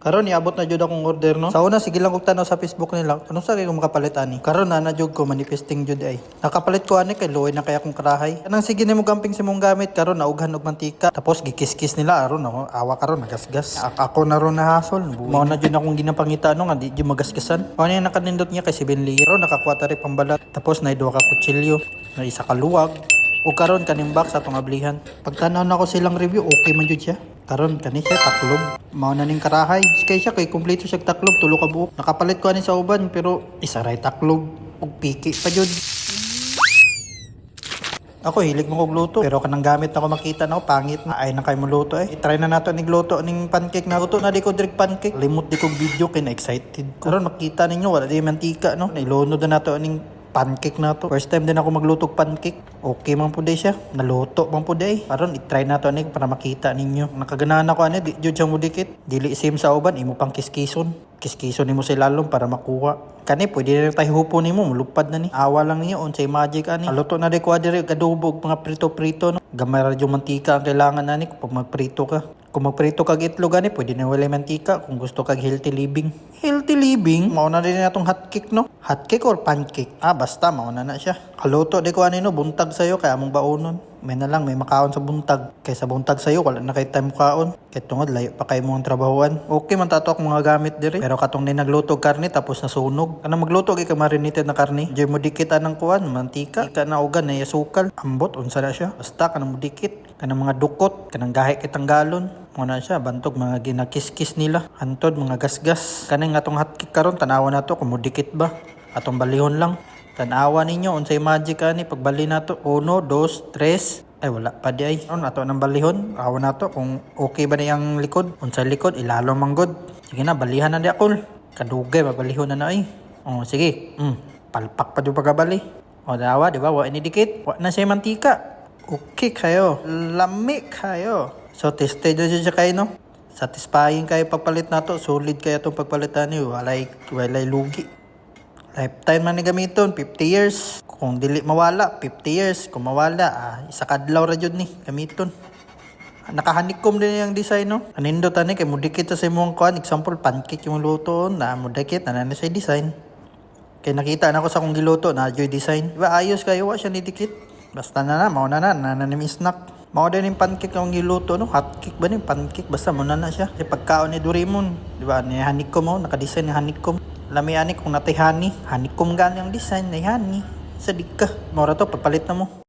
Karon niabot na jud akong order no. Sa una sige lang kog tanaw sa Facebook nila. Ano sa kay kung makapalit ani? Karon na jud ko manifesting jud ay. Nakapalit ko ani kay luoy na kay akong karahay. Kanang sige nimo gamping si mong gamit karon naughan og mantika. Tapos gikis-kis nila aron no. Awa karon nagasgas. Ako na ron nahasol. Mao na jud akong ginapangita no nga di jud magasgasan. Ano yung nakanindot niya kay 7 layer. Nakakuha ta rin pambalat. Tapos na duha ka kutsilyo. Na isa ka luwag. O karon kaning box atong ablihan. Pagtanaw na ko silang review, okay man jud siya. Karon kani siya taklob. Mao na ning karahay. Kay siya kay kumpleto siya taklob tulo ka buok. Nakapalit ko ani sa uban pero isa ray taklob ug piki pa jud. Ako hilig mo kog luto pero kanang gamit na ko makita na ko pangit na ay na kay mo luto eh. I-try na nato ning luto ning pancake na luto na di ko direct pancake. Limot di kog video kay na excited ko. Karon makita ninyo wala di mantika no. Nailunod na nato ning pancake na to. First time din ako maglutog pancake. Okay man po day siya. Naluto man po day. Karon i-try na to ani para makita ninyo. Nakaganahan ako ani di jud siya mo dikit. Dili sim sa uban imo pang kiskison. Kiskison nimo sa lalom para makuha. Kani pwede na tayo hupo nimo mulupad na ni. Awa lang niyo unsay magic ani. Luto na di ko adire kadubog mga prito-prito no. Gamay ra yung mantika ang kailangan ani kapag magprito ka. Kung magprito kag itlog ani, pwede na wala mantika kung gusto kag healthy living. Healthy living, mao na din natong hotcake no. Hotcake or pancake? Basta mao na siya. Kaluto di ko ani no, buntag sayo kay among baonon. May na lang may makaon sa buntag. Kaysa buntag sayo wala na kay time kaon. Kay tungod layo pa kay mong trabahuan. Okay man tato akong mga gamit diri. Pero katong ni nagluto karne tapos nasunog. Kanang magluto kay ka marinated na karne. Diy mo dikit anang kuan, mantika, ka na ugan na sukal. Ambot unsa na siya. Basta kanang mo dikit. Kanang mga dukot, kanang gahi kitang galon. Muna siya, bantog mga ginakiskis nila. Hantod, mga gasgas. Kaning atong hotcake karon tanawa na to kung mudikit ba. Atong balihon lang. Tanawa ninyo, unsay magic ani pagbali na to. 1, 2, 3. Ay wala pa di ay. Ato ng balihon. Awa na to kung okay ba niyang likod. Unsay likod, ilalo manggod. Sige na, balihan na di akol. Kadugay, mabalihon na ay. Sige. Palpak pa di pagkabali. Dawa, di ba? Wa ini dikit. Wa na siya mantika. Okay kayo. Lami kayo. So, tested na siya kayo, no? Satisfying kayo pagpalit na to. Solid kayo itong pagpalitan niyo. Walay lugi. Lifetime man ni gamiton. 50 years. Kung dili mawala, 50 years. Kung mawala, isa kadlaw ra jud ni gamiton. Nakahanikom din yung design, no? Anindot ani kay mudikit sa imong kuan. Example, pancake yung luto. Na mudikit, na siya design. Kaya nakita na ko sa kong giluto na yung design. Diba, ayos kayo, wa siya nidikit. Basta mauna na, nananim snack. Mao din yung pancake yung giluto no, hotcake ba ni pancake basta mo na siya. Kasi pagkaon ni Doraemon, di ba? Ni honeycomb mo, naka-design ni honeycomb. Lami ani kung natay honey, honeycomb gani ang design ni honey. Sadik ka. Mao ra to pagpalit na mo.